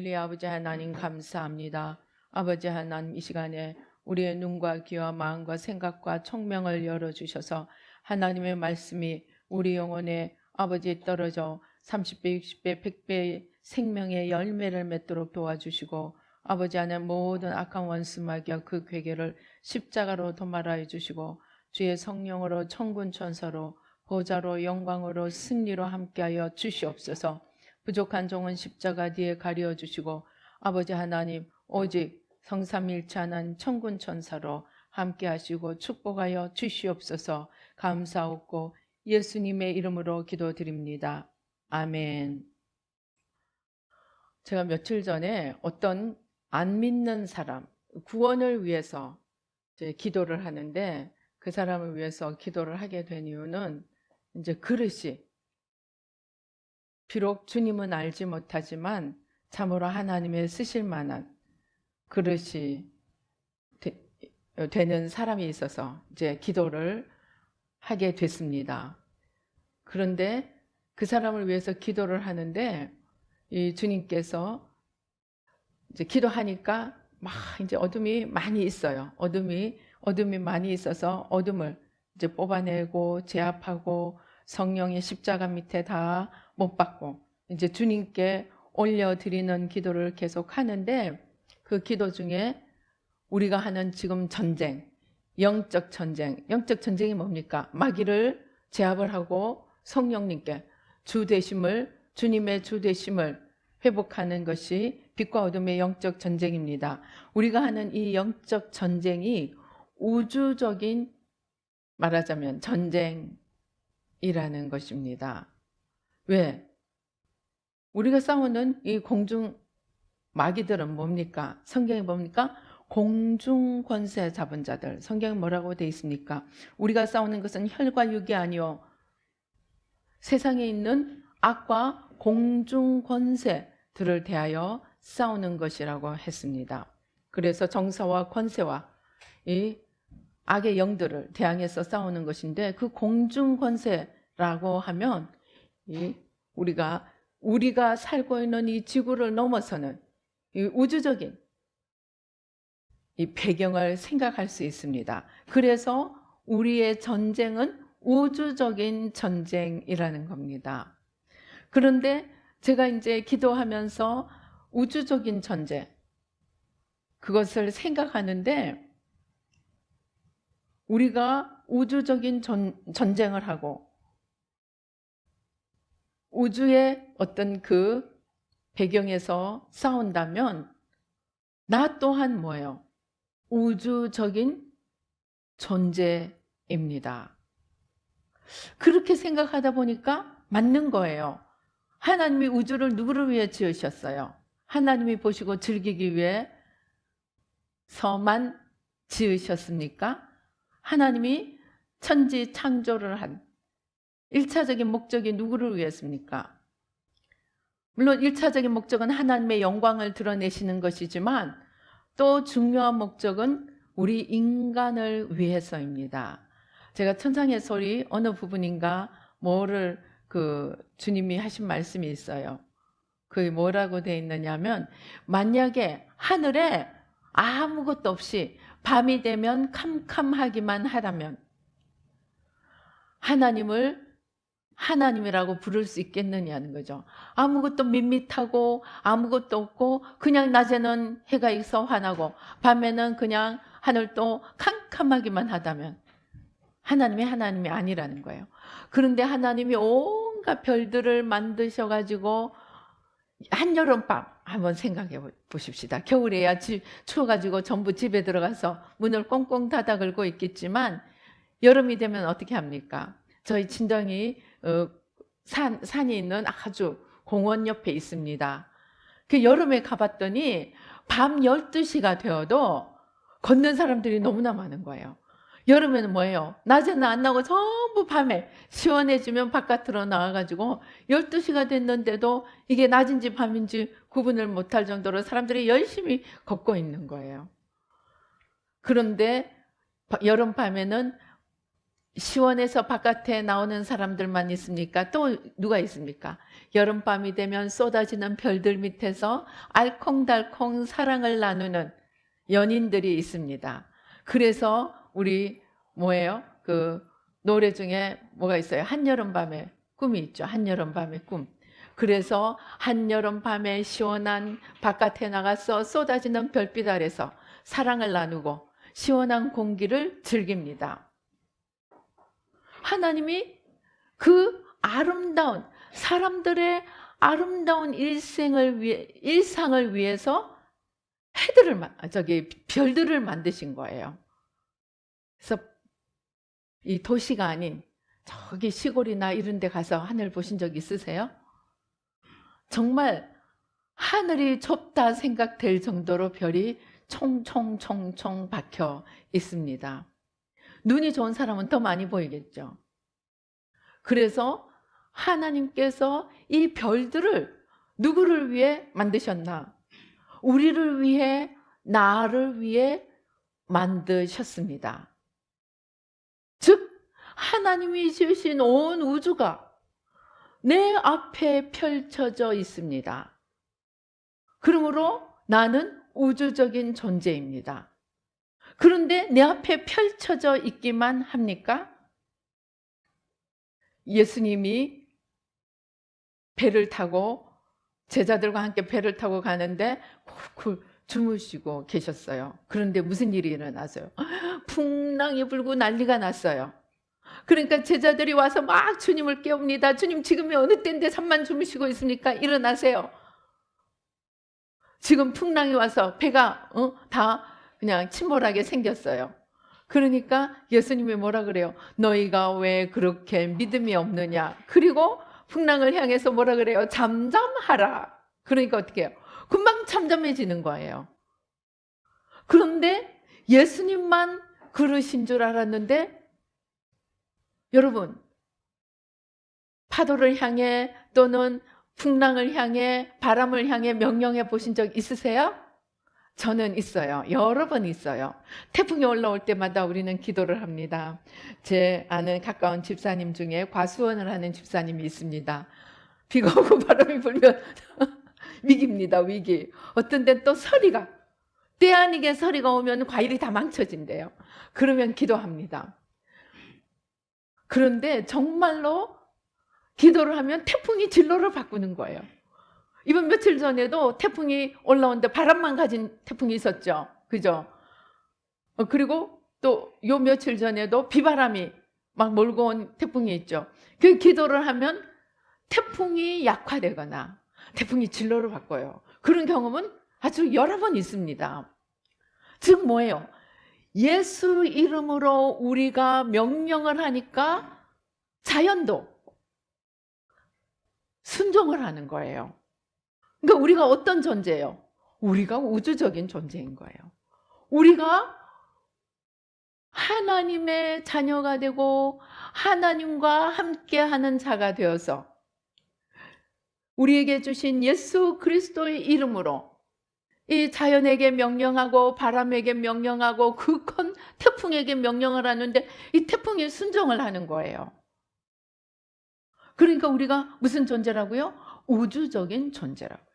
할렐루야. 아버지 하나님 감사합니다. 아버지 하나님, 이 시간에 우리의 눈과 귀와 마음과 생각과 총명을 열어주셔서 하나님의 말씀이 우리 영혼에 아버지 떨어져 30배, 60배, 100배의 생명의 열매를 맺도록 도와주시고, 아버지 하나님 모든 악한 원수마귀와 그 괴계를 십자가로 도말하여 주시고, 주의 성령으로 천군 천사로 보좌로 영광으로 승리로 함께하여 주시옵소서. 부족한 종은 십자가 뒤에 가려 주시고, 아버지 하나님 오직 성삼일체 하나님 천군 천사로 함께 하시고 축복하여 주시옵소서. 감사하고 예수님의 이름으로 기도드립니다. 아멘. 제가 며칠 전에 어떤 안 믿는 사람 구원을 위해서 기도를 하는데, 그 사람을 위해서 기도를 하게 된 이유는 이제 그릇이 비록 주님은 알지 못하지만 참으로 하나님의 쓰실 만한 그릇이 되는 사람이 있어서 이제 기도를 하게 됐습니다. 그런데 그 사람을 위해서 기도를 하는데, 이 주님께서 이제 기도하니까 막 이제 어둠이 많이 있어요. 어둠이 많이 있어서 어둠을 이제 뽑아내고 제압하고 성령의 십자가 밑에 다 못 박고 이제 주님께 올려드리는 기도를 계속 하는데, 그 기도 중에 우리가 하는 지금 전쟁, 영적 전쟁이 뭡니까? 마귀를 제압을 하고 성령님께 주님의 주 되심을 회복하는 것이 빛과 어둠의 영적 전쟁입니다. 우리가 하는 이 영적 전쟁이 우주적인, 말하자면 전쟁이라는 것입니다. 왜? 우리가 싸우는 이 공중 마귀들은 뭡니까? 성경에 뭡니까? 공중 권세 잡은 자들. 성경에 뭐라고 되어 있습니까? 우리가 싸우는 것은 혈과 육이 아니요 세상에 있는 악과 공중 권세들을 대하여 싸우는 것이라고 했습니다. 그래서 정사와 권세와 이 악의 영들을 대항해서 싸우는 것인데, 그 공중 권세라고 하면 우리가 살고 있는 이 지구를 넘어서는 이 우주적인 이 배경을 생각할 수 있습니다. 그래서 우리의 전쟁은 우주적인 전쟁이라는 겁니다. 그런데 제가 이제 기도하면서 우주적인 전쟁, 그것을 생각하는데, 우리가 우주적인 전쟁을 하고 우주의 어떤 그 배경에서 싸운다면 나 또한 뭐예요? 우주적인 존재입니다. 그렇게 생각하다 보니까 맞는 거예요. 하나님이 우주를 누구를 위해 지으셨어요? 하나님이 보시고 즐기기 위해서만 지으셨습니까? 하나님이 천지 창조를 한 1차적인 목적이 누구를 위해서입니까? 물론 1차적인 목적은 하나님의 영광을 드러내시는 것이지만, 또 중요한 목적은 우리 인간을 위해서입니다. 제가 천상의 소리 어느 부분인가 뭐를 주님이 하신 말씀이 있어요. 그게 뭐라고 되어 있느냐면, 만약에 하늘에 아무것도 없이 밤이 되면 캄캄하기만 하다면 하나님이라고 부를 수 있겠느냐는 거죠. 아무것도 밋밋하고 아무것도 없고 그냥 낮에는 해가 있어 환하고 밤에는 그냥 하늘도 캄캄하기만 하다면 하나님이 아니라는 거예요. 그런데 하나님이 온갖 별들을 만드셔가지고 한여름밤 한번 생각해 보십시다. 겨울에야 추워가지고 전부 집에 들어가서 문을 꽁꽁 닫아 걸고 있겠지만, 여름이 되면 어떻게 합니까? 저희 친정이 산이 있는 아주 공원 옆에 있습니다. 그 여름에 가봤더니 밤 12시가 되어도 걷는 사람들이 너무나 많은 거예요. 여름에는 뭐예요? 낮에는 안 나오고 전부 밤에 시원해지면 바깥으로 나와가지고 12시가 됐는데도 이게 낮인지 밤인지 구분을 못할 정도로 사람들이 열심히 걷고 있는 거예요. 그런데 여름밤에는 시원해서 바깥에 나오는 사람들만 있습니까? 또 누가 있습니까? 여름밤이 되면 쏟아지는 별들 밑에서 알콩달콩 사랑을 나누는 연인들이 있습니다. 그래서 우리 뭐예요? 그 노래 중에 뭐가 있어요? 한여름밤의 꿈이 있죠. 한여름밤의 꿈. 그래서 한여름밤에 시원한 바깥에 나가서 쏟아지는 별빛 아래서 사랑을 나누고 시원한 공기를 즐깁니다. 하나님이 그 아름다운 사람들의 아름다운 일상을 위해서 별들을 만드신 거예요. 그래서 이 도시가 아닌 저기 시골이나 이런 데 가서 하늘 보신 적 있으세요? 정말 하늘이 좁다 생각될 정도로 별이 총총총총 박혀 있습니다. 눈이 좋은 사람은 더 많이 보이겠죠. 그래서 하나님께서 이 별들을 누구를 위해 만드셨나? 우리를 위해, 나를 위해 만드셨습니다. 즉 하나님이 지으신 온 우주가 내 앞에 펼쳐져 있습니다. 그러므로 나는 우주적인 존재입니다. 그런데 내 앞에 펼쳐져 있기만 합니까? 예수님이 배를 타고 제자들과 함께 배를 타고 가는데 쿨쿨 주무시고 계셨어요. 그런데 무슨 일이 일어났어요? 풍랑이 불고 난리가 났어요. 그러니까 제자들이 와서 막 주님을 깨웁니다. 주님, 지금이 어느 때인데 잠만 주무시고 있습니까? 일어나세요. 지금 풍랑이 와서 배가 다 그냥 침몰하게 생겼어요. 그러니까 예수님이 뭐라 그래요? 너희가 왜 그렇게 믿음이 없느냐? 그리고 풍랑을 향해서 뭐라 그래요? 잠잠하라. 그러니까 어떻게 해요? 금방 잠잠해지는 거예요. 그런데 예수님만 그러신 줄 알았는데 여러분, 파도를 향해 또는 풍랑을 향해 바람을 향해 명령해 보신 적 있으세요? 저는 있어요. 여러 번 있어요. 태풍이 올라올 때마다 우리는 기도를 합니다. 제 아는 가까운 집사님 중에 과수원을 하는 집사님이 있습니다. 비가 오고 바람이 불면 위기입니다. 위기. 어떤 데는 또 서리가 때 아니게 서리가 오면 과일이 다 망쳐진대요. 그러면 기도합니다. 그런데 정말로 기도를 하면 태풍이 진로를 바꾸는 거예요. 이번 며칠 전에도 태풍이 올라오는데 바람만 가진 태풍이 있었죠. 그죠? 그리고 또 요 며칠 전에도 비바람이 막 몰고 온 태풍이 있죠. 그 기도를 하면 태풍이 약화되거나 태풍이 진로를 바꿔요. 그런 경험은 아주 여러 번 있습니다. 즉 뭐예요? 예수 이름으로 우리가 명령을 하니까 자연도 순종을 하는 거예요. 그러니까 우리가 어떤 존재예요? 우리가 우주적인 존재인 거예요. 우리가 하나님의 자녀가 되고 하나님과 함께하는 자가 되어서 우리에게 주신 예수 그리스도의 이름으로 이 자연에게 명령하고 바람에게 명령하고 그 큰 태풍에게 명령을 하는데 이 태풍에 순종을 하는 거예요. 그러니까 우리가 무슨 존재라고요? 우주적인 존재라고요.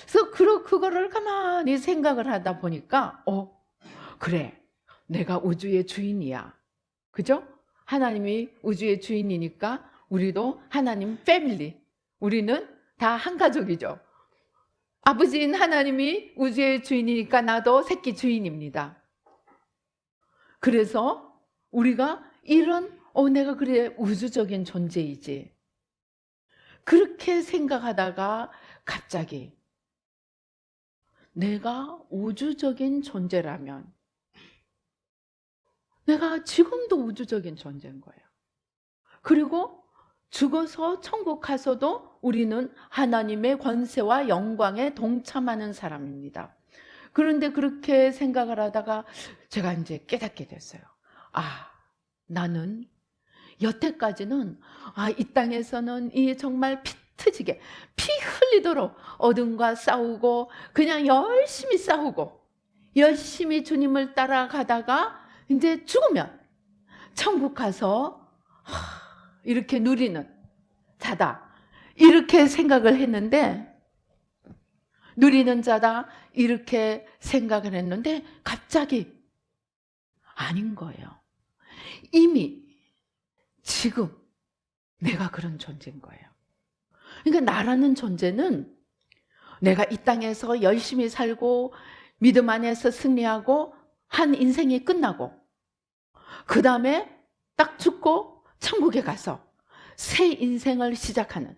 그래서 그거를 가만히 생각을 하다 보니까 그래, 내가 우주의 주인이야. 그죠? 하나님이 우주의 주인이니까 우리도 하나님 패밀리, 우리는 다 한 가족이죠. 아버지인 하나님이 우주의 주인이니까 나도 새끼 주인입니다. 그래서 우리가 이런 내가 그래 우주적인 존재이지. 그렇게 생각하다가 갑자기 내가 우주적인 존재라면 내가 지금도 우주적인 존재인 거예요. 그리고 죽어서 천국 가서도 우리는 하나님의 권세와 영광에 동참하는 사람입니다. 그런데 그렇게 생각을 하다가 제가 이제 깨닫게 됐어요. 나는 여태까지는 이 땅에서는 이 정말 피 터지게 피 흘리도록 어둠과 싸우고 그냥 열심히 싸우고 열심히 주님을 따라가다가 이제 죽으면 천국 가서 이렇게 누리는 자다, 이렇게 생각을 했는데, 누리는 자다 이렇게 생각을 했는데 갑자기 아닌 거예요. 이미 지금 내가 그런 존재인 거예요. 그러니까 나라는 존재는 내가 이 땅에서 열심히 살고 믿음 안에서 승리하고 한 인생이 끝나고 그 다음에 딱 죽고 천국에 가서 새 인생을 시작하는,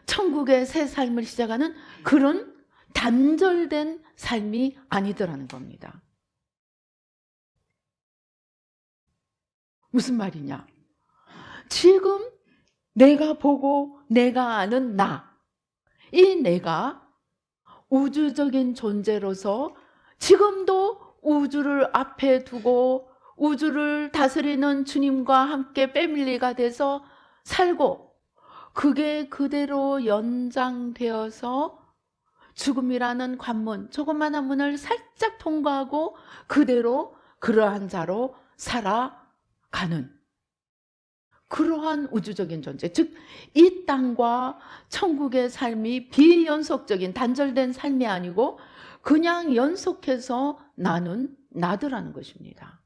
천국의 새 삶을 시작하는 그런 단절된 삶이 아니더라는 겁니다. 무슨 말이냐? 지금 내가 보고 내가 아는 나, 이 내가 우주적인 존재로서 지금도 우주를 앞에 두고 우주를 다스리는 주님과 함께 패밀리가 돼서 살고, 그게 그대로 연장되어서 죽음이라는 관문, 조그마한 문을 살짝 통과하고 그대로 그러한 자로 살아가는 그러한 우주적인 존재, 즉 이 땅과 천국의 삶이 비연속적인 단절된 삶이 아니고 그냥 연속해서 나는 나더라는 것입니다.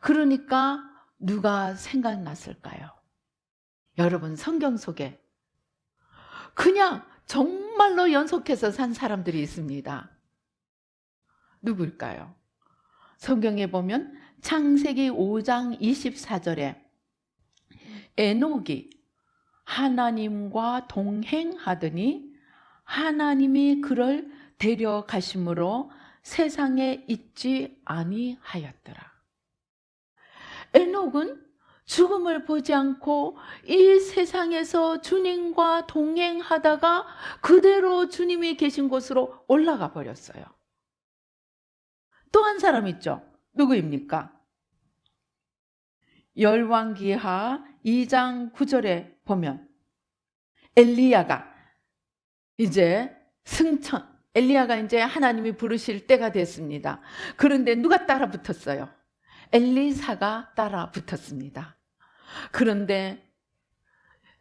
그러니까 누가 생각났을까요? 여러분, 성경 속에 그냥 정말로 연속해서 산 사람들이 있습니다. 누구일까요? 성경에 보면 창세기 5장 24절에 에녹이 하나님과 동행하더니 하나님이 그를 데려가심으로 세상에 있지 아니하였더라. 에녹은 죽음을 보지 않고 이 세상에서 주님과 동행하다가 그대로 주님이 계신 곳으로 올라가 버렸어요. 또 한 사람 있죠. 누구입니까? 열왕기하 2장 9절에 보면 엘리야가 이제 엘리야가 이제 하나님이 부르실 때가 됐습니다. 그런데 누가 따라 붙었어요? 엘리사가 따라 붙었습니다. 그런데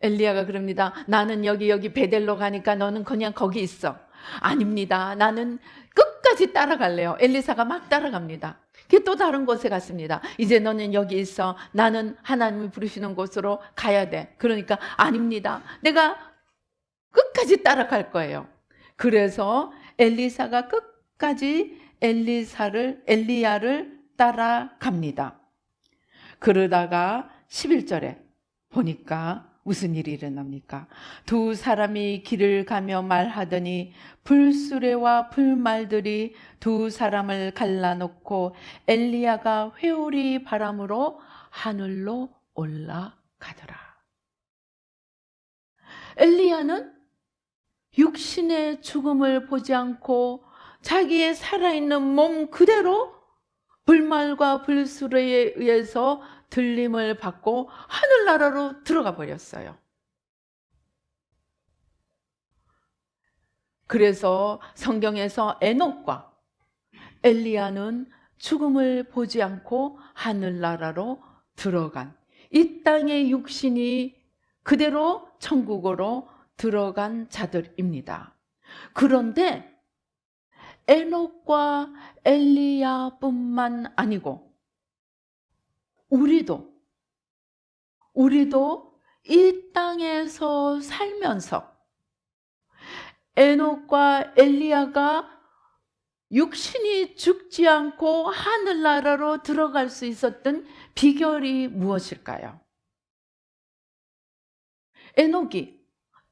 엘리야가 그럽니다. 나는 여기 베델로 가니까 너는 그냥 거기 있어. 아닙니다. 나는 끝까지 따라갈래요. 엘리사가 막 따라갑니다. 또 다른 곳에 갔습니다. 이제 너는 여기 있어. 나는 하나님이 부르시는 곳으로 가야 돼. 그러니까 아닙니다. 내가 끝까지 따라갈 거예요. 그래서 엘리사가 끝까지 엘리야를 따라갑니다. 그러다가 11절에 보니까 무슨 일이 일어납니까? 두 사람이 길을 가며 말하더니 불수레와 불말들이 두 사람을 갈라놓고 엘리야가 회오리 바람으로 하늘로 올라가더라. 엘리야는 육신의 죽음을 보지 않고 자기의 살아있는 몸 그대로 불말과 불수레에 의해서 들림을 받고 하늘나라로 들어가 버렸어요. 그래서 성경에서 에녹과 엘리야는 죽음을 보지 않고 하늘나라로 들어간, 이 땅의 육신이 그대로 천국으로 들어간 자들입니다. 그런데 에녹과 엘리야뿐만 아니고 우리도 이 땅에서 살면서 에녹과 엘리야가 육신이 죽지 않고 하늘나라로 들어갈 수 있었던 비결이 무엇일까요? 에녹이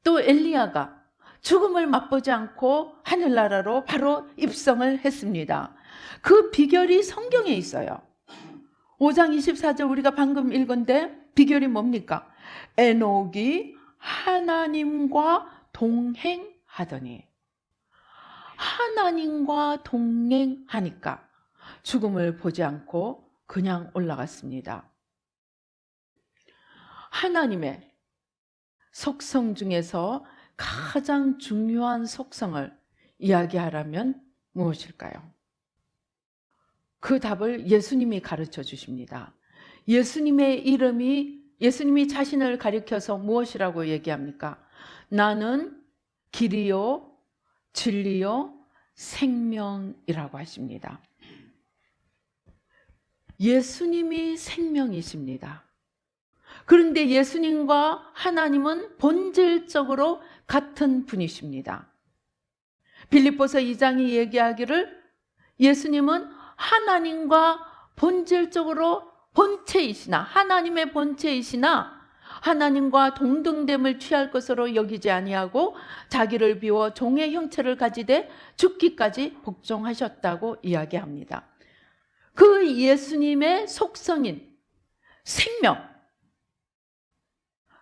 또 엘리야가 죽음을 맛보지 않고 하늘나라로 바로 입성을 했습니다. 그 비결이 성경에 있어요. 5장 24절 우리가 방금 읽은데 비결이 뭡니까? 에녹이 하나님과 동행하더니, 하나님과 동행하니까 죽음을 보지 않고 그냥 올라갔습니다. 하나님의 속성 중에서 가장 중요한 속성을 이야기하라면 무엇일까요? 그 답을 예수님이 가르쳐 주십니다. 예수님의 이름이, 예수님이 자신을 가리켜서 무엇이라고 얘기합니까? 나는 길이요, 진리요, 생명이라고 하십니다. 예수님이 생명이십니다. 그런데 예수님과 하나님은 본질적으로 같은 분이십니다. 빌립보서 2장이 얘기하기를 예수님은 하나님과 본질적으로 본체이시나, 하나님의 본체이시나 하나님과 동등됨을 취할 것으로 여기지 아니하고 자기를 비워 종의 형체를 가지되 죽기까지 복종하셨다고 이야기합니다. 그 예수님의 속성인 생명,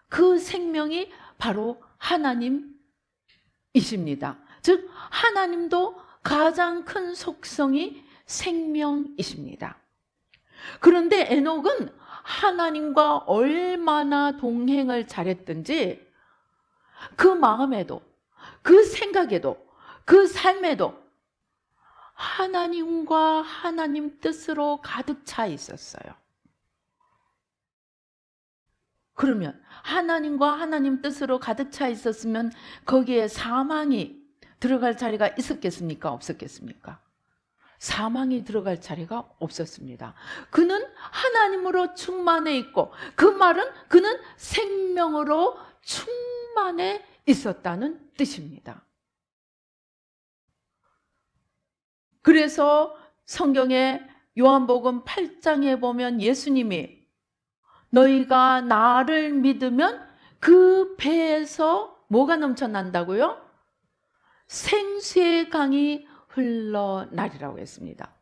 그 생명이 바로 하나님이십니다. 즉 하나님도 가장 큰 속성이 생명이십니다. 그런데 에녹은 하나님과 얼마나 동행을 잘했든지 그 마음에도, 그 생각에도, 그 삶에도 하나님과 하나님 뜻으로 가득 차 있었어요. 그러면 하나님과 하나님 뜻으로 가득 차 있었으면 거기에 사망이 들어갈 자리가 있었겠습니까? 없었겠습니까? 사망이 들어갈 자리가 없었습니다. 그는 하나님으로 충만해 있고, 그 말은 그는 생명으로 충만해 있었다는 뜻입니다. 그래서 성경의 요한복음 8장에 보면 예수님이 너희가 나를 믿으면 그 배에서 뭐가 넘쳐난다고요? 생수의 강이 흘러나리라고 했습니다.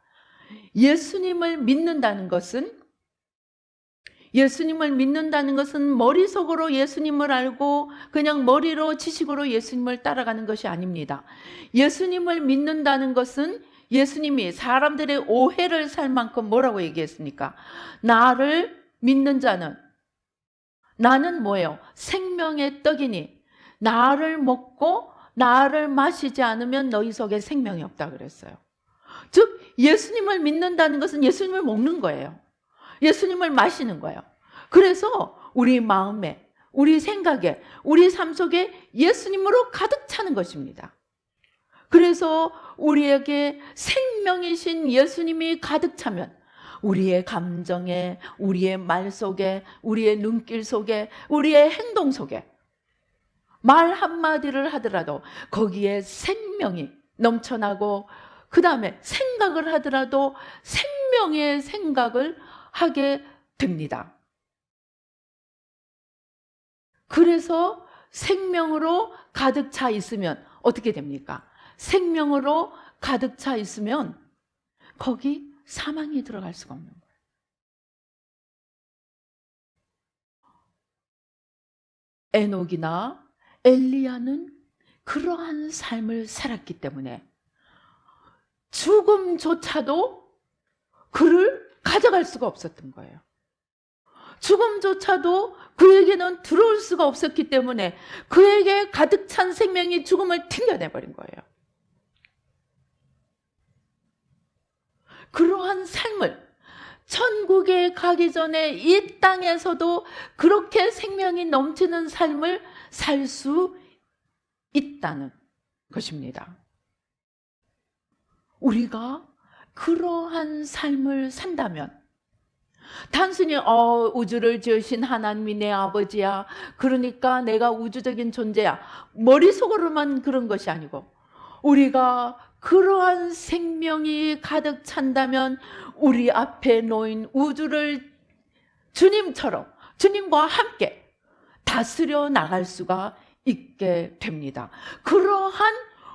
예수님을 믿는다는 것은 머릿속으로 예수님을 알고 그냥 머리로 지식으로 예수님을 따라가는 것이 아닙니다. 예수님을 믿는다는 것은 예수님이 사람들의 오해를 살 만큼 뭐라고 얘기했습니까? 나를 믿는 자는, 나는 뭐예요? 생명의 떡이니 나를 먹고 나를 마시지 않으면 너희 속에 생명이 없다 그랬어요. 즉 예수님을 믿는다는 것은 예수님을 먹는 거예요. 예수님을 마시는 거예요. 그래서 우리 마음에, 우리 생각에, 우리 삶 속에 예수님으로 가득 차는 것입니다. 그래서 우리에게 생명이신 예수님이 가득 차면 우리의 감정에, 우리의 말 속에, 우리의 눈길 속에, 우리의 행동 속에 말 한마디를 하더라도 거기에 생명이 넘쳐나고, 그 다음에 생각을 하더라도 생명의 생각을 하게 됩니다. 그래서 생명으로 가득 차 있으면 어떻게 됩니까? 생명으로 가득 차 있으면 거기 사망이 들어갈 수가 없는 거예요. 에녹이나 엘리야는 그러한 삶을 살았기 때문에 죽음조차도 그를 가져갈 수가 없었던 거예요. 죽음조차도 그에게는 들어올 수가 없었기 때문에 그에게 가득 찬 생명이 죽음을 튕겨내버린 거예요. 그러한 삶을 천국에 가기 전에 이 땅에서도 그렇게 생명이 넘치는 삶을 살 수 있다는 것입니다. 우리가 그러한 삶을 산다면 단순히 우주를 지으신 하나님이 내 아버지야, 그러니까 내가 우주적인 존재야, 머릿속으로만 그런 것이 아니고 우리가 그러한 생명이 가득 찬다면 우리 앞에 놓인 우주를 주님처럼, 주님과 함께 다스려 나갈 수가 있게 됩니다. 그러한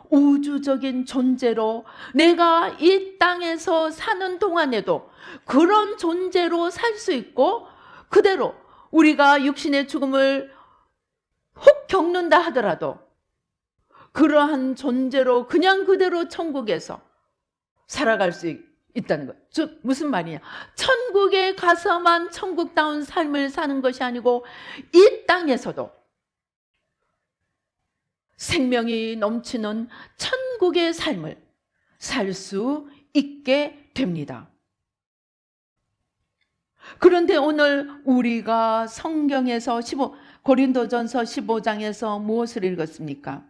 우주적인 존재로 내가 이 땅에서 사는 동안에도 그런 존재로 살 수 있고, 그대로 우리가 육신의 죽음을 혹 겪는다 하더라도 그러한 존재로 그냥 그대로 천국에서 살아갈 수 있다는 것. 즉 무슨 말이냐, 천국에 가서만 천국다운 삶을 사는 것이 아니고 이 땅에서도 생명이 넘치는 천국의 삶을 살 수 있게 됩니다. 그런데 오늘 우리가 성경에서 고린도전서 15장에서 무엇을 읽었습니까?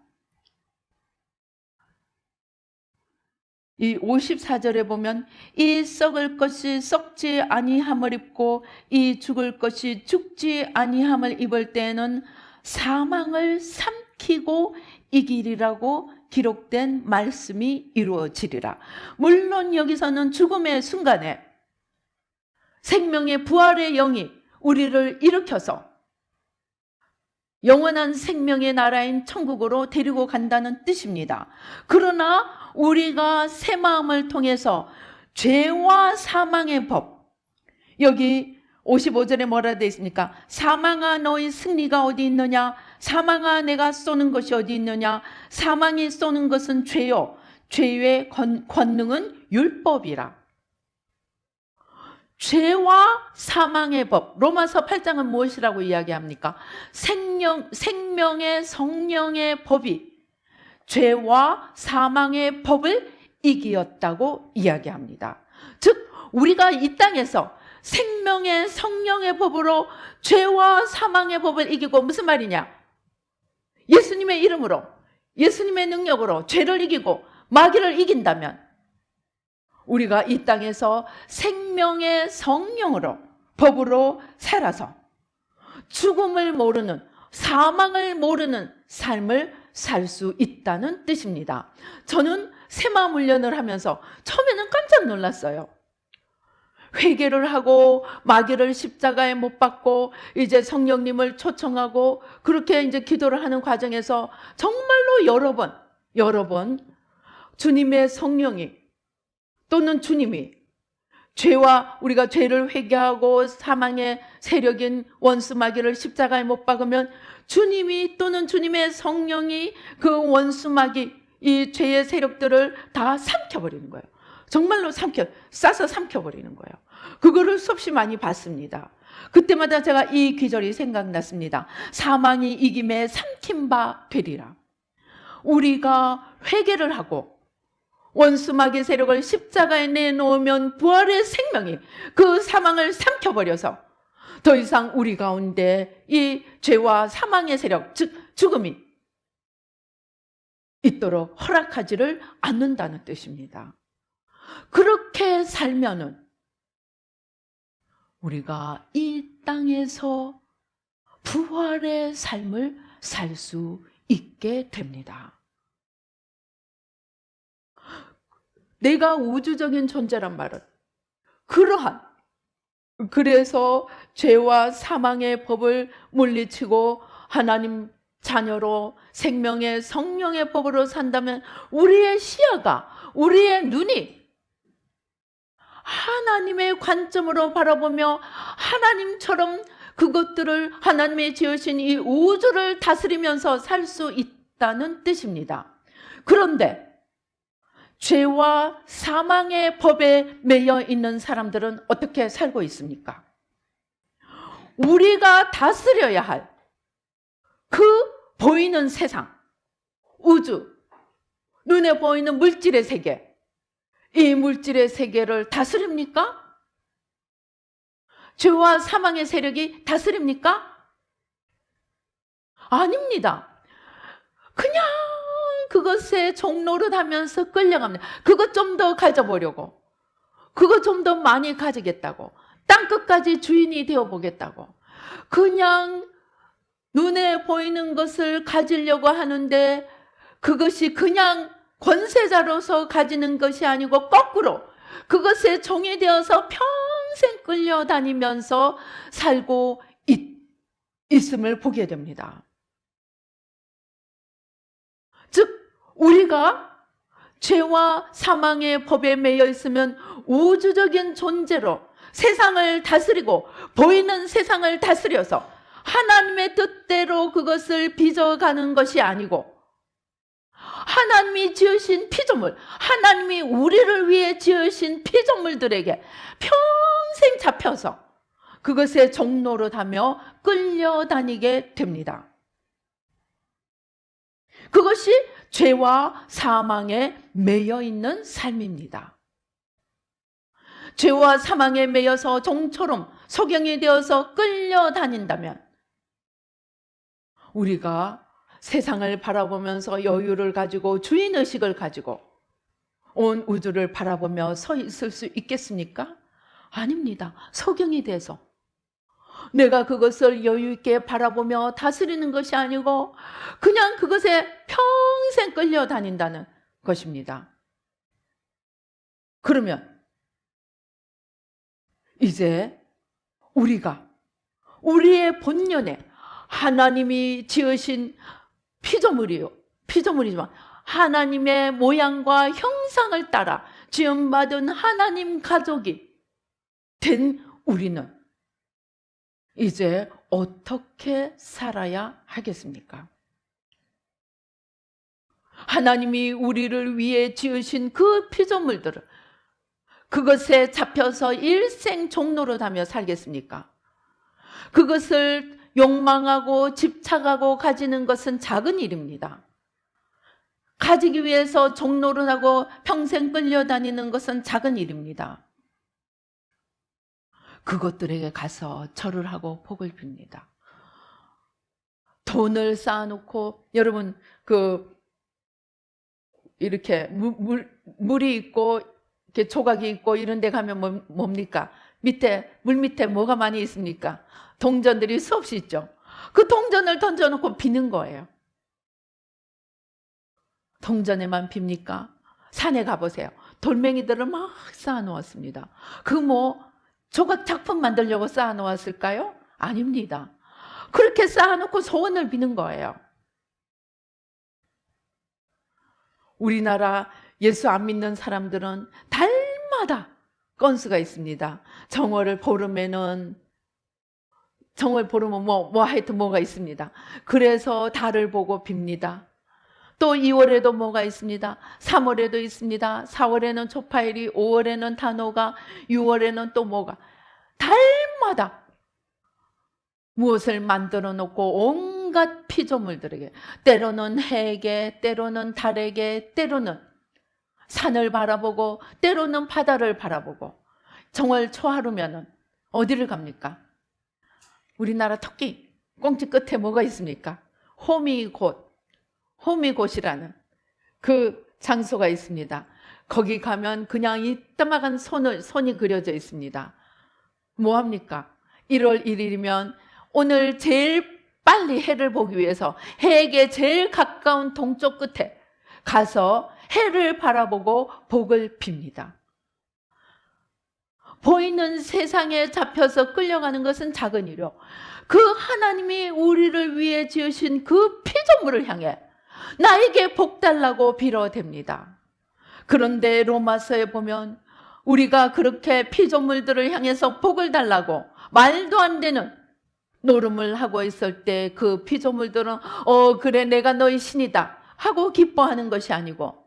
이 54절에 보면 이 썩을 것이 썩지 아니함을 입고 이 죽을 것이 죽지 아니함을 입을 때에는 사망을 삼키고 이기리라고 기록된 말씀이 이루어지리라. 물론 여기서는 죽음의 순간에 생명의 부활의 영이 우리를 일으켜서 영원한 생명의 나라인 천국으로 데리고 간다는 뜻입니다. 그러나 우리가 새 마음을 통해서 죄와 사망의 법, 여기 55절에 뭐라 되어 있습니까? 사망아 너희 승리가 어디 있느냐? 사망아 내가 쏘는 것이 어디 있느냐? 사망이 쏘는 것은 죄요, 죄의 권능은 율법이라. 죄와 사망의 법, 로마서 8장은 무엇이라고 이야기합니까? 생명의 성령의 법이 죄와 사망의 법을 이기었다고 이야기합니다. 즉 우리가 이 땅에서 생명의 성령의 법으로 죄와 사망의 법을 이기고, 무슨 말이냐? 예수님의 이름으로, 예수님의 능력으로 죄를 이기고 마귀를 이긴다면 우리가 이 땅에서 생명의 성령으로, 법으로 살아서 죽음을 모르는, 사망을 모르는 삶을 살 수 있다는 뜻입니다. 저는 새마음 훈련을 하면서 처음에는 깜짝 놀랐어요. 회개를 하고 마귀를 십자가에 못 박고 이제 성령님을 초청하고 그렇게 이제 기도를 하는 과정에서 정말로 여러 번 주님의 성령이 또는 주님이 우리가 죄를 회개하고 사망의 세력인 원수 마귀를 십자가에 못 박으면 주님이 또는 주님의 성령이 그 원수 마귀, 이 죄의 세력들을 다 삼켜버리는 거예요. 정말로 싸서 삼켜버리는 거예요. 그거를 수없이 많이 봤습니다. 그때마다 제가 이 귀절이 생각났습니다. 사망이 이김에 삼킨 바 되리라. 우리가 회개를 하고 원수 마귀의 세력을 십자가에 내놓으면 부활의 생명이 그 사망을 삼켜버려서 더 이상 우리 가운데 이 죄와 사망의 세력, 즉 죽음이 있도록 허락하지를 않는다는 뜻입니다. 그렇게 살면은 우리가 이 땅에서 부활의 삶을 살 수 있게 됩니다. 내가 우주적인 존재란 말은 그래서 죄와 사망의 법을 물리치고 하나님 자녀로 생명의 성령의 법으로 산다면 우리의 시야가, 우리의 눈이 하나님의 관점으로 바라보며 하나님처럼 그것들을, 하나님의 지으신 이 우주를 다스리면서 살 수 있다는 뜻입니다. 그런데 죄와 사망의 법에 매여 있는 사람들은 어떻게 살고 있습니까? 우리가 다스려야 할 그 보이는 세상, 우주, 눈에 보이는 물질의 세계, 이 물질의 세계를 다스립니까? 죄와 사망의 세력이 다스립니까? 아닙니다. 그냥 그것에 종노릇하면서 끌려갑니다. 그것 좀 더 가져보려고, 그것 좀 더 많이 가지겠다고, 땅끝까지 주인이 되어보겠다고, 그냥 눈에 보이는 것을 가지려고 하는데 그것이 그냥 권세자로서 가지는 것이 아니고 거꾸로 그것에 종이 되어서 평생 끌려다니면서 살고 있음을 보게 됩니다. 즉 우리가 죄와 사망의 법에 매여 있으면 우주적인 존재로 세상을 다스리고 보이는 세상을 다스려서 하나님의 뜻대로 그것을 빚어가는 것이 아니고 하나님이 지으신 피조물, 하나님이 우리를 위해 지으신 피조물들에게 평생 잡혀서 그것에 종노릇하며 끌려다니게 됩니다. 그것이 죄와 사망에 매여 있는 삶입니다. 죄와 사망에 매여서 종처럼 소경이 되어서 끌려다닌다면 우리가 세상을 바라보면서 여유를 가지고 주인의식을 가지고 온 우주를 바라보며 서 있을 수 있겠습니까? 아닙니다. 소경이 돼서 내가 그것을 여유 있게 바라보며 다스리는 것이 아니고 그냥 그것에 평생 끌려다닌다는 것입니다. 그러면 이제 우리가 우리의 본연에 하나님이 지으신 피조물이지만 하나님의 모양과 형상을 따라 지음받은 하나님 가족이 된 우리는 이제 어떻게 살아야 하겠습니까? 하나님이 우리를 위해 지으신 그 피조물들을 그것에 잡혀서 일생 종노릇하며 살겠습니까? 그것을 욕망하고 집착하고 가지는 것은 작은 일입니다. 가지기 위해서 종노릇하고 평생 끌려다니는 것은 작은 일입니다. 그것들에게 가서 절을 하고 복을 빕니다. 돈을 쌓아놓고 여러분 이렇게 물이 있고 이렇게 조각이 있고 이런 데 가면 뭡니까? 물 밑에 뭐가 많이 있습니까? 동전들이 수없이 있죠. 그 동전을 던져놓고 비는 거예요. 동전에만 빕니까? 산에 가보세요. 돌멩이들을 막 쌓아놓았습니다. 조각 작품 만들려고 쌓아놓았을까요? 아닙니다. 그렇게 쌓아놓고 소원을 비는 거예요. 우리나라 예수 안 믿는 사람들은 달마다 건수가 있습니다. 정월을 보름에는 하여튼 뭐가 있습니다. 그래서 달을 보고 빕니다. 또 2월에도 뭐가 있습니다. 3월에도 있습니다. 4월에는 초파일이, 5월에는 단오가, 6월에는 또 뭐가. 달마다 무엇을 만들어 놓고 온갖 피조물들에게, 때로는 해에게, 때로는 달에게, 때로는 산을 바라보고, 때로는 바다를 바라보고. 정월 초하루면은 어디를 갑니까? 우리나라 토끼 꽁치 끝에 뭐가 있습니까? 호미곶이라는 그 장소가 있습니다. 거기 가면 그냥 이따만한 손이 그려져 있습니다. 뭐합니까? 1월 1일이면 오늘 제일 빨리 해를 보기 위해서 해에게 제일 가까운 동쪽 끝에 가서 해를 바라보고 복을 빕니다. 보이는 세상에 잡혀서 끌려가는 것은 작은 일이요. 그 하나님이 우리를 위해 지으신 그 피조물을 향해 나에게 복 달라고 빌어댑니다. 그런데 로마서에 보면 우리가 그렇게 피조물들을 향해서 복을 달라고 말도 안 되는 노름을 하고 있을 때 그 피조물들은 그래 내가 너희 신이다 하고 기뻐하는 것이 아니고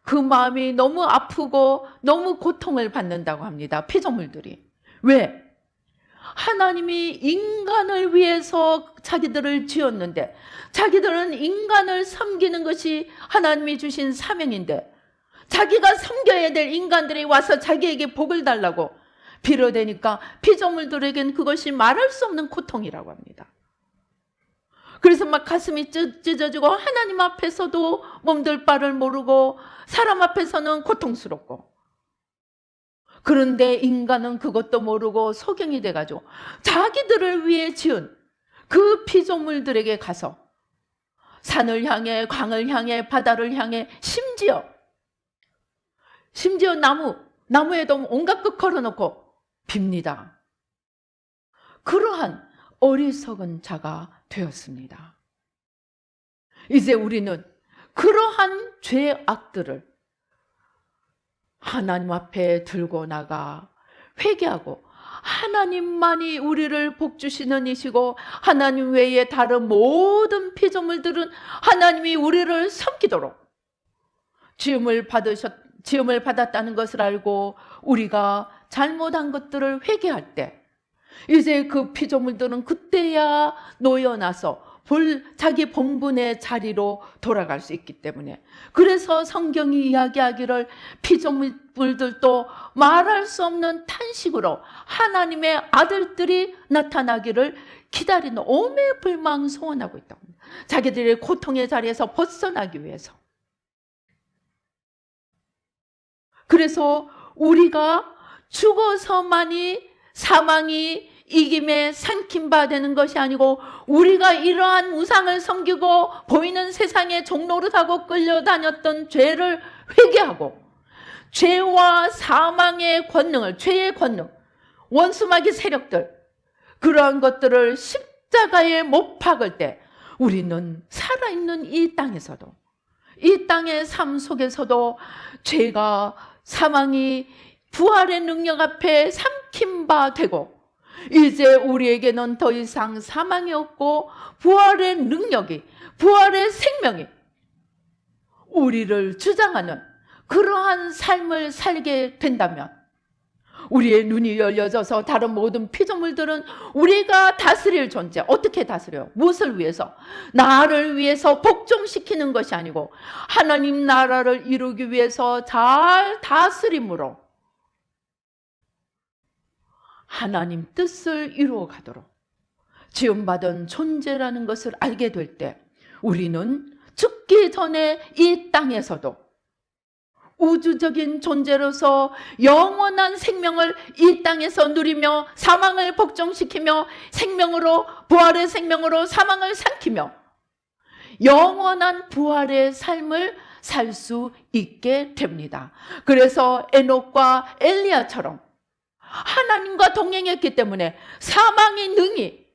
그 마음이 너무 아프고 너무 고통을 받는다고 합니다. 피조물들이. 왜? 하나님이 인간을 위해서 자기들을 지었는데 자기들은 인간을 섬기는 것이 하나님이 주신 사명인데 자기가 섬겨야 될 인간들이 와서 자기에게 복을 달라고 빌어대니까 피조물들에겐 그것이 말할 수 없는 고통이라고 합니다. 그래서 막 가슴이 찢어지고 하나님 앞에서도 몸둘 바를 모르고 사람 앞에서는 고통스럽고 그런데 인간은 그것도 모르고 소경이 돼가지고 자기들을 위해 지은 그 피조물들에게 가서 산을 향해 강을 향해 바다를 향해 심지어 나무에도 온갖 것 걸어놓고 빕니다. 그러한 어리석은 자가 되었습니다. 이제 우리는 그러한 죄악들을 하나님 앞에 들고 나가 회개하고 하나님만이 우리를 복주시는 이시고 하나님 외에 다른 모든 피조물들은 하나님이 우리를 섬기도록 지음을 받았다는 것을 알고 우리가 잘못한 것들을 회개할 때 이제 그 피조물들은 그때야 놓여나서 자기 본분의 자리로 돌아갈 수 있기 때문에, 그래서 성경이 이야기하기를 피조물들도 말할 수 없는 탄식으로 하나님의 아들들이 나타나기를 기다리는 오매불망 소원하고 있다고 합니다. 자기들의 고통의 자리에서 벗어나기 위해서. 그래서 우리가 죽어서만이 사망이 이김에 삼킴바 되는 것이 아니고, 우리가 이러한 우상을 섬기고 보이는 세상의 종노릇하고 끌려다녔던 죄를 회개하고, 죄와 사망의 권능을, 죄의 권능, 원수마귀 세력들, 그러한 것들을 십자가에 못 박을 때 우리는 살아있는 이 땅에서도, 이 땅의 삶 속에서도 죄가, 사망이 부활의 능력 앞에 삼킴바 되고, 이제 우리에게는 더 이상 사망이 없고 부활의 능력이, 부활의 생명이 우리를 주장하는 그러한 삶을 살게 된다면, 우리의 눈이 열려져서 다른 모든 피조물들은 우리가 다스릴 존재, 어떻게 다스려요? 무엇을 위해서? 나를 위해서 복종시키는 것이 아니고 하나님 나라를 이루기 위해서 잘 다스림으로 하나님 뜻을 이루어 가도록 지음받은 존재라는 것을 알게 될 때, 우리는 죽기 전에 이 땅에서도 우주적인 존재로서 영원한 생명을 이 땅에서 누리며 사망을 복종시키며 생명으로, 부활의 생명으로 사망을 삼키며 영원한 부활의 삶을 살 수 있게 됩니다. 그래서 에녹과 엘리야처럼 하나님과 동행했기 때문에 사망의 능히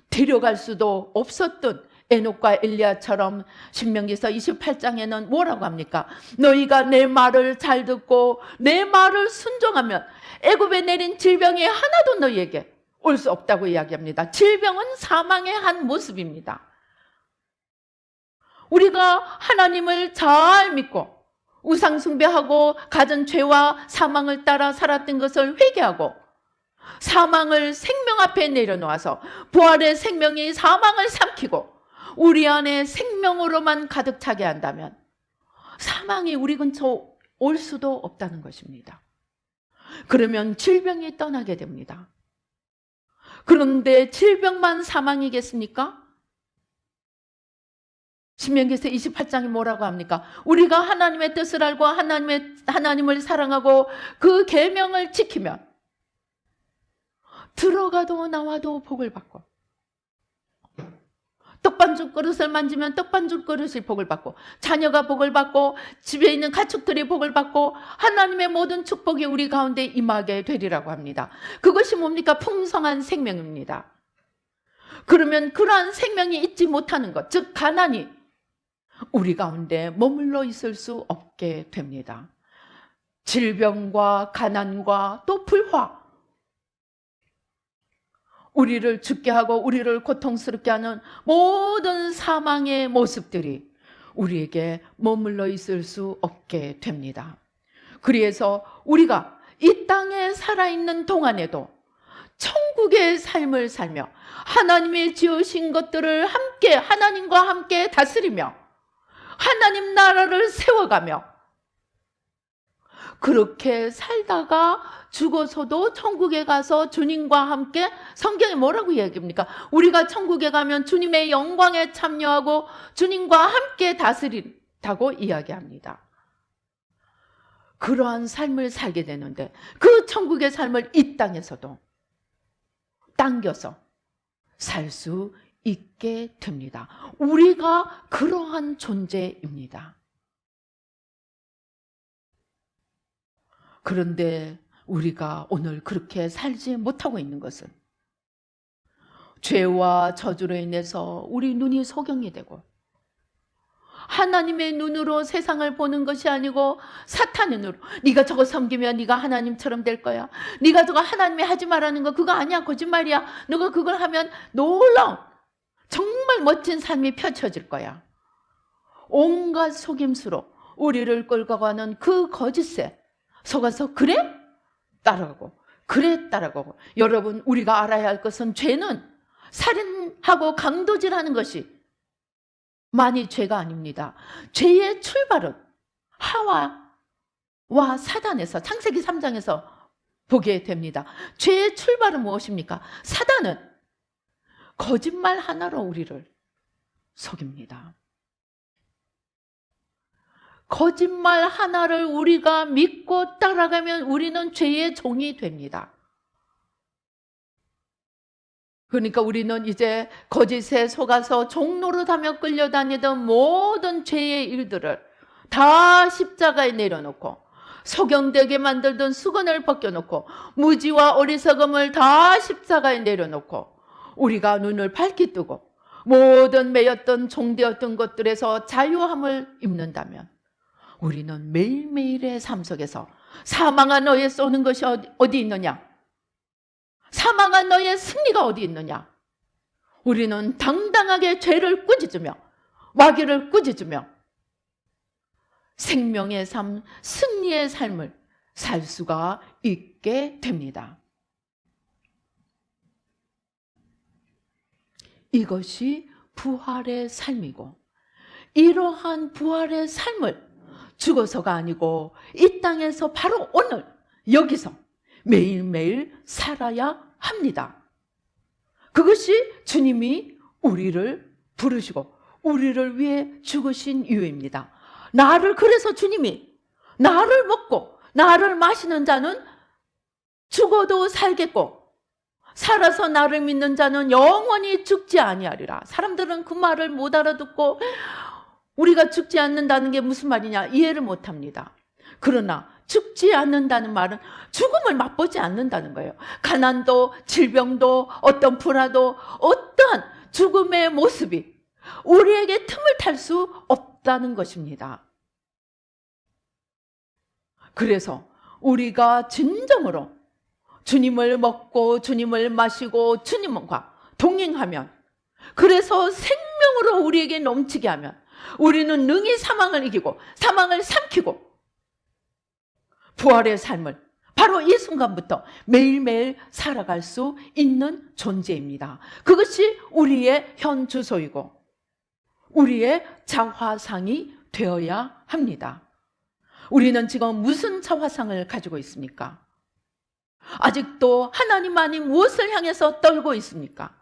데려갈 수도 없었던 에녹과 엘리야처럼 신명기서 28장에는 뭐라고 합니까? 너희가 내 말을 잘 듣고 내 말을 순종하면 애굽에 내린 질병이 하나도 너희에게 올 수 없다고 이야기합니다. 질병은 사망의 한 모습입니다. 우리가 하나님을 잘 믿고 우상 숭배하고 가진 죄와 사망을 따라 살았던 것을 회개하고 사망을 생명 앞에 내려놓아서 부활의 생명이 사망을 삼키고 우리 안에 생명으로만 가득 차게 한다면 사망이 우리 근처 올 수도 없다는 것입니다. 그러면 질병이 떠나게 됩니다. 그런데 질병만 사망이겠습니까? 신명기서 28장이 뭐라고 합니까? 우리가 하나님의 뜻을 알고 하나님을 사랑하고 그 계명을 지키면 들어가도 나와도 복을 받고, 떡반죽 그릇을 만지면 떡반죽 그릇이 복을 받고, 자녀가 복을 받고, 집에 있는 가축들이 복을 받고, 하나님의 모든 축복이 우리 가운데 임하게 되리라고 합니다. 그것이 뭡니까? 풍성한 생명입니다. 그러면 그러한 생명이 있지 못하는 것, 즉 가난이 우리 가운데 머물러 있을 수 없게 됩니다. 질병과 가난과 또 불화, 우리를 죽게 하고 우리를 고통스럽게 하는 모든 사망의 모습들이 우리에게 머물러 있을 수 없게 됩니다. 그래서 우리가 이 땅에 살아있는 동안에도 천국의 삶을 살며 하나님의 지으신 것들을 함께, 하나님과 함께 다스리며 하나님 나라를 세워가며 그렇게 살다가 죽어서도 천국에 가서 주님과 함께, 성경이 뭐라고 이야기합니까? 우리가 천국에 가면 주님의 영광에 참여하고 주님과 함께 다스린다고 이야기합니다. 그러한 삶을 살게 되는데 그 천국의 삶을 이 땅에서도 당겨서 살 수 있게 됩니다. 우리가 그러한 존재입니다. 그런데 우리가 오늘 그렇게 살지 못하고 있는 것은 죄와 저주로 인해서 우리 눈이 소경이 되고 하나님의 눈으로 세상을 보는 것이 아니고 사탄의 눈으로, 네가 저거 섬기면 네가 하나님처럼 될 거야, 네가 저거 하나님이 하지 말라는 거 그거 아니야, 거짓말이야, 너가 그걸 하면 놀라운 정말 멋진 삶이 펼쳐질 거야. 온갖 속임수로 우리를 끌고 가는 그 거짓에 속아서 그래? 따라가고, 그래? 따라가고. 여러분, 우리가 알아야 할 것은 죄는 살인하고 강도질하는 것이 많이 죄가 아닙니다. 죄의 출발은 하와와 사단에서, 창세기 3장에서 보게 됩니다. 죄의 출발은 무엇입니까? 사단은 거짓말 하나로 우리를 속입니다. 거짓말 하나를 우리가 믿고 따라가면 우리는 죄의 종이 됩니다. 그러니까 우리는 이제 거짓에 속아서 종노릇하며 끌려다니던 모든 죄의 일들을 다 십자가에 내려놓고, 소경되게 만들던 수건을 벗겨놓고, 무지와 어리석음을 다 십자가에 내려놓고, 우리가 눈을 밝게 뜨고 모든 매였던 종되었던 것들에서 자유함을 입는다면, 우리는 매일매일의 삶 속에서 사망한 너의 쏘는 것이 어디 있느냐? 사망한 너의 승리가 어디 있느냐? 우리는 당당하게 죄를 꾸짖으며 마귀를 꾸짖으며 생명의 삶, 승리의 삶을 살 수가 있게 됩니다. 이것이 부활의 삶이고, 이러한 부활의 삶을 죽어서가 아니고 이 땅에서 바로 오늘 여기서 매일매일 살아야 합니다. 그것이 주님이 우리를 부르시고 우리를 위해 죽으신 이유입니다. 그래서 주님이 나를 먹고 나를 마시는 자는 죽어도 살겠고 살아서 나를 믿는 자는 영원히 죽지 아니하리라. 사람들은 그 말을 못 알아듣고 우리가 죽지 않는다는 게 무슨 말이냐 이해를 못합니다. 그러나 죽지 않는다는 말은 죽음을 맛보지 않는다는 거예요. 가난도 질병도 어떤 불화도 어떠한 죽음의 모습이 우리에게 틈을 탈 수 없다는 것입니다. 그래서 우리가 진정으로 주님을 먹고 주님을 마시고 주님과 동행하면, 그래서 생명으로 우리에게 넘치게 하면 우리는 능히 사망을 이기고 사망을 삼키고 부활의 삶을 바로 이 순간부터 매일매일 살아갈 수 있는 존재입니다. 그것이 우리의 현 주소이고 우리의 자화상이 되어야 합니다. 우리는 지금 무슨 자화상을 가지고 있습니까? 아직도 하나님 아닌 무엇을 향해서 떨고 있습니까?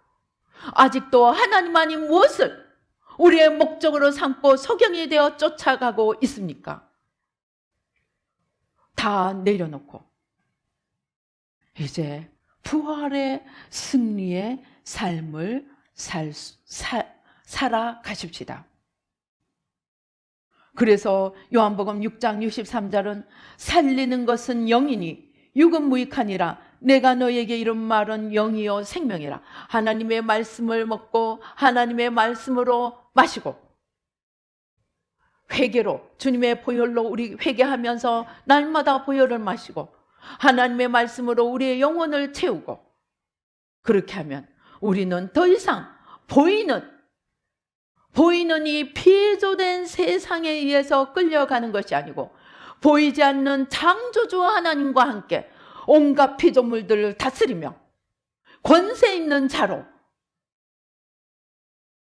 아직도 하나님 아닌 무엇을 우리의 목적으로 삼고 소경이 되어 쫓아가고 있습니까? 다 내려놓고 이제 부활의 승리의 삶을 살아가십시다. 그래서 요한복음 6장 63절은 살리는 것은 영이니 육은 무익하니라. 내가 너에게 이런 말은 영이요 생명이라. 하나님의 말씀을 먹고 하나님의 말씀으로 마시고 회개로, 주님의 보혈로 우리 회개하면서 날마다 보혈을 마시고 하나님의 말씀으로 우리의 영혼을 채우고, 그렇게 하면 우리는 더 이상 보이는 이 피조된 세상에 의해서 끌려가는 것이 아니고 보이지 않는 창조주 하나님과 함께 온갖 피조물들을 다스리며 권세 있는 자로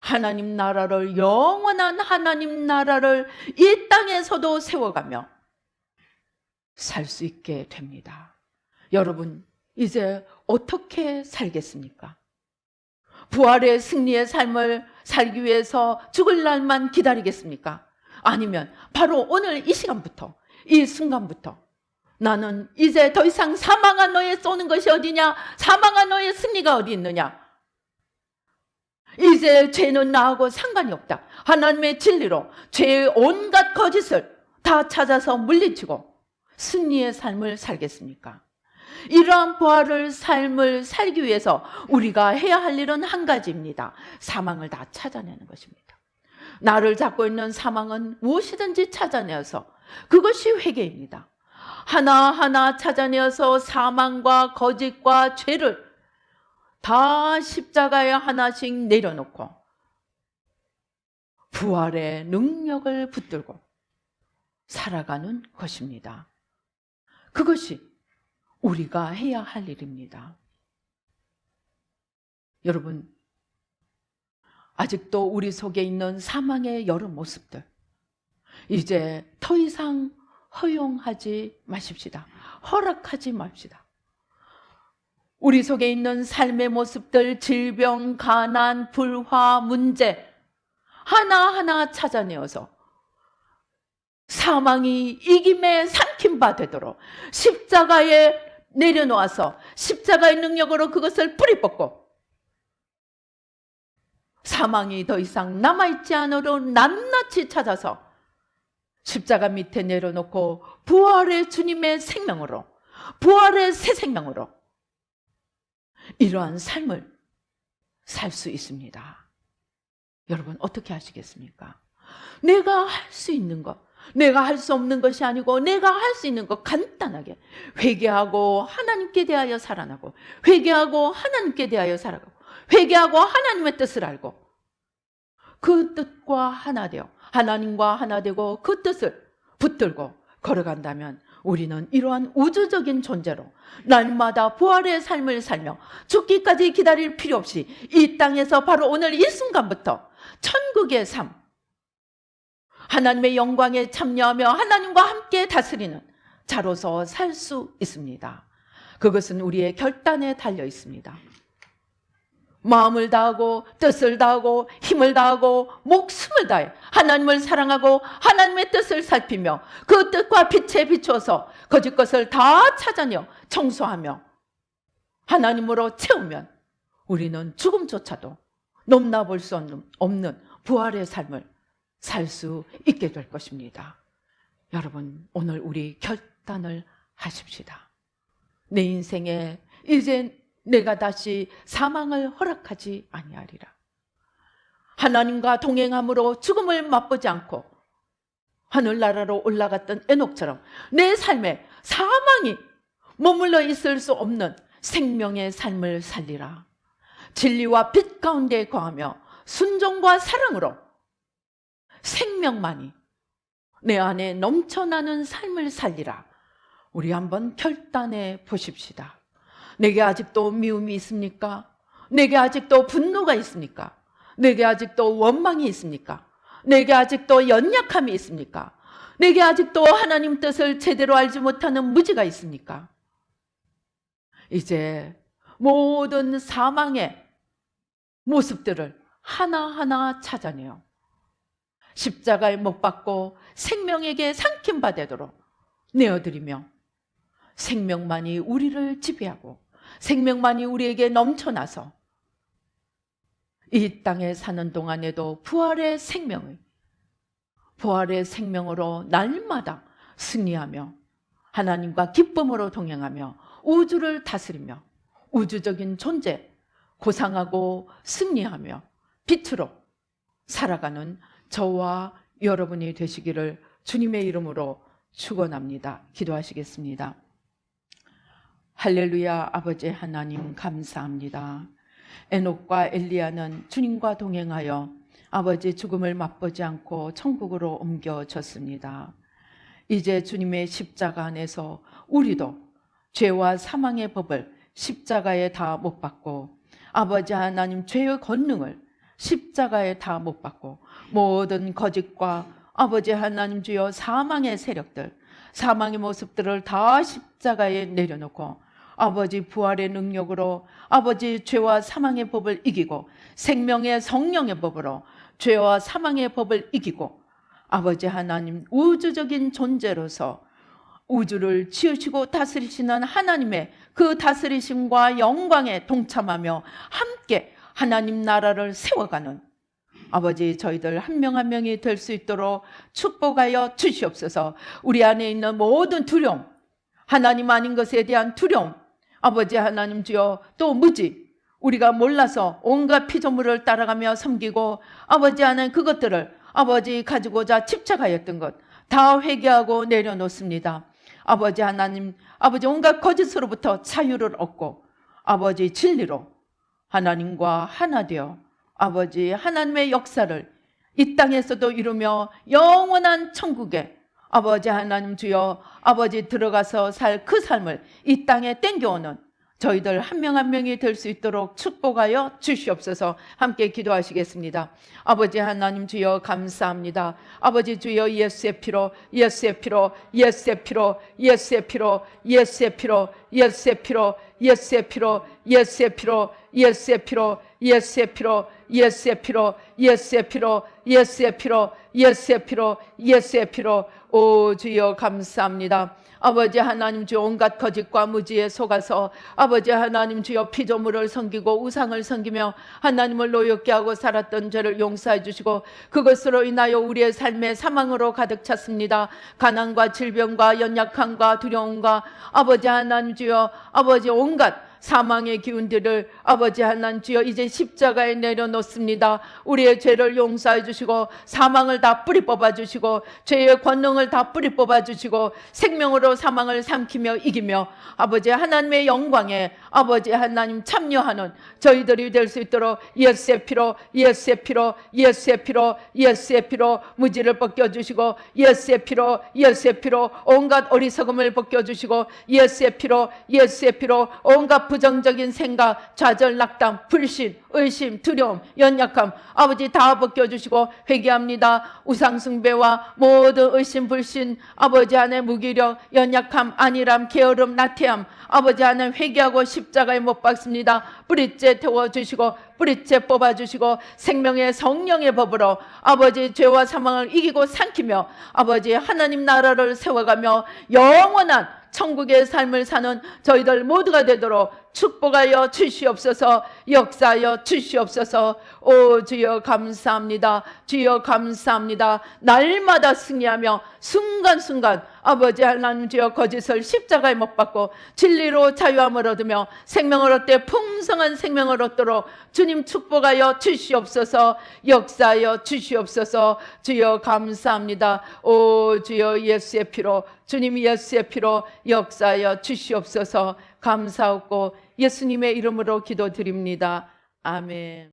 하나님 나라를, 영원한 하나님 나라를 이 땅에서도 세워가며 살 수 있게 됩니다. 여러분, 이제 어떻게 살겠습니까? 부활의 승리의 삶을 살기 위해서 죽을 날만 기다리겠습니까? 아니면 바로 오늘 이 시간부터, 이 순간부터 나는 이제 더 이상 사망한 너의 쏘는 것이 어디냐? 사망한 너의 승리가 어디 있느냐? 이제 죄는 나하고 상관이 없다. 하나님의 진리로 죄의 온갖 거짓을 다 찾아서 물리치고 승리의 삶을 살겠습니까? 이러한 부활의 삶을 살기 위해서 우리가 해야 할 일은 한 가지입니다. 사망을 다 찾아내는 것입니다. 나를 잡고 있는 사망은 무엇이든지 찾아내어서, 그것이 회개입니다. 하나하나 찾아내어서 사망과 거짓과 죄를 다 십자가에 하나씩 내려놓고 부활의 능력을 붙들고 살아가는 것입니다. 그것이 우리가 해야 할 일입니다. 여러분, 아직도 우리 속에 있는 사망의 여러 모습들, 이제 더 이상 허용하지 마십시다. 허락하지 맙시다. 우리 속에 있는 삶의 모습들, 질병, 가난, 불화, 문제 하나하나 찾아내어서 사망이 이김에 삼킨 바 되도록 십자가에 내려놓아서 십자가의 능력으로 그것을 뿌리 뽑고 사망이 더 이상 남아있지 않도록 낱낱이 찾아서 십자가 밑에 내려놓고 부활의 주님의 생명으로, 부활의 새 생명으로 이러한 삶을 살 수 있습니다. 여러분 어떻게 하시겠습니까? 내가 할 수 있는 것, 내가 할 수 없는 것이 아니고 내가 할 수 있는 것 간단하게 회개하고 하나님께 대하여 살아나고, 회개하고 하나님께 대하여 살아가고, 회개하고 하나님의 뜻을 알고 그 뜻과 하나 되어 하나님과 하나 되고 그 뜻을 붙들고 걸어간다면 우리는 이러한 우주적인 존재로 날마다 부활의 삶을 살며 죽기까지 기다릴 필요 없이 이 땅에서 바로 오늘 이 순간부터 천국의 삶, 하나님의 영광에 참여하며 하나님과 함께 다스리는 자로서 살 수 있습니다. 그것은 우리의 결단에 달려 있습니다. 마음을 다하고 뜻을 다하고 힘을 다하고 목숨을 다해 하나님을 사랑하고 하나님의 뜻을 살피며 그 뜻과 빛에 비추어서 거짓 것을 다 찾아내어 청소하며 하나님으로 채우면 우리는 죽음조차도 넘나볼 수 없는 부활의 삶을 살 수 있게 될 것입니다. 여러분 오늘 우리 결단을 하십시다. 내 인생에 이제 내가 다시 사망을 허락하지 아니하리라. 하나님과 동행함으로 죽음을 맛보지 않고 하늘나라로 올라갔던 에녹처럼 내 삶에 사망이 머물러 있을 수 없는 생명의 삶을 살리라. 진리와 빛 가운데 거하며 순종과 사랑으로 생명만이 내 안에 넘쳐나는 삶을 살리라. 우리 한번 결단해 보십시다. 내게 아직도 미움이 있습니까? 내게 아직도 분노가 있습니까? 내게 아직도 원망이 있습니까? 내게 아직도 연약함이 있습니까? 내게 아직도 하나님 뜻을 제대로 알지 못하는 무지가 있습니까? 이제 모든 사망의 모습들을 하나하나 찾아내요. 십자가에 못 박고 생명에게 삼킨 바 되도록 내어드리며 생명만이 우리를 지배하고 생명만이 우리에게 넘쳐나서 이 땅에 사는 동안에도 부활의 생명으로 날마다 승리하며 하나님과 기쁨으로 동행하며 우주를 다스리며 우주적인 존재 고상하고 승리하며 빛으로 살아가는 저와 여러분이 되시기를 주님의 이름으로 축원합니다. 기도하시겠습니다. 할렐루야. 아버지 하나님 감사합니다. 에녹과 엘리야는 주님과 동행하여 아버지 죽음을 맛보지 않고 천국으로 옮겨졌습니다. 이제 주님의 십자가 안에서 우리도 죄와 사망의 법을 십자가에 다 못 박고 아버지 하나님 죄의 권능을 십자가에 다 못 박고 모든 거짓과 아버지 하나님 주여 사망의 세력들, 사망의 모습들을 다 십자가에 내려놓고 아버지 부활의 능력으로 아버지 죄와 사망의 법을 이기고 생명의 성령의 법으로 죄와 사망의 법을 이기고 아버지 하나님 우주적인 존재로서 우주를 지으시고 다스리시는 하나님의 그 다스리심과 영광에 동참하며 함께 하나님 나라를 세워가는 아버지 저희들 한 명 한 명이 될 수 있도록 축복하여 주시옵소서. 우리 안에 있는 모든 두려움, 하나님 아닌 것에 대한 두려움, 아버지 하나님 주여 또 무지, 우리가 몰라서 온갖 피조물을 따라가며 섬기고 아버지 하나님 그것들을 아버지 가지고자 집착하였던 것 다 회개하고 내려놓습니다. 아버지 하나님, 아버지 온갖 거짓으로부터 자유를 얻고 아버지 진리로 하나님과 하나 되어 아버지 하나님의 역사를 이 땅에서도 이루며 영원한 천국에 아버지 하나님 주여 아버지 들어가서 살 그 삶을 이 땅에 땡겨오는 저희들 한 명 한 명이 될 수 있도록 축복하여 주시옵소서. 함께 기도하시겠습니다. 아버지 하나님 주여 감사합니다. 아버지 주여 예수의 피로 예수의 피로 예수의 피로 예수의 피로 예수의 피로 예수의 피로 예수의 피로 예수의 피로 예수의 피로 예수의 피로 예수의 피로 예수의 피로 예수의 피로 예수의 피로 예수의 피로 오 주여 감사합니다. 아버지 하나님 주여 온갖 거짓과 무지에 속아서 아버지 하나님 주여 피조물을 섬기고 우상을 섬기며 하나님을 노엽게 하고 살았던 죄를 용서해 주시고 그것으로 인하여 우리의 삶의 사망으로 가득 찼습니다. 가난과 질병과 연약함과 두려움과 아버지 하나님 주여 아버지 온갖 사망의 기운들을 아버지 하나님 주여 이제 십자가에 내려놓습니다. 우리의 죄를 용서해 주시고 사망을 다 뿌리 뽑아 주시고 죄의 권능을 다 뿌리 뽑아 주시고 생명으로 사망을 삼키며 이기며 아버지 하나님의 영광에 아버지 하나님 참여하는 저희들이 될 수 있도록 예수의 피로 예수의 피로 예수의 피로 예수의 피로 무지를 벗겨주시고 예수의 피로 예수의 피로 온갖 어리석음을 벗겨주시고 예수의 피로 온갖 부정적인 생각, 좌절, 낙담, 불신, 의심, 두려움, 연약함 아버지 다 벗겨주시고 회개합니다. 우상숭배와 모든 의심, 불신 아버지 안에 무기력, 연약함, 안일함, 게으름, 나태함 아버지 안에 회개하고 십자가에 못 박습니다. 뿌리째 태워주시고 뿌리째 뽑아주시고 생명의 성령의 법으로 아버지 죄와 사망을 이기고 삼키며 아버지 하나님 나라를 세워가며 영원한 천국의 삶을 사는 저희들 모두가 되도록 축복하여 주시옵소서. 역사하여 주시옵소서. 오 주여 감사합니다. 주여 감사합니다. 날마다 승리하며 순간순간 아버지 하나님 주여 거짓을 십자가에 못 박고 진리로 자유함을 얻으며 생명을 얻되 풍성한 생명을 얻도록 주님 축복하여 주시옵소서. 역사하여 주시옵소서. 주여 감사합니다. 오 주여 예수의 피로 주님 예수의 피로 역사하여 주시옵소서. 감사하고 예수님의 이름으로 기도드립니다. 아멘.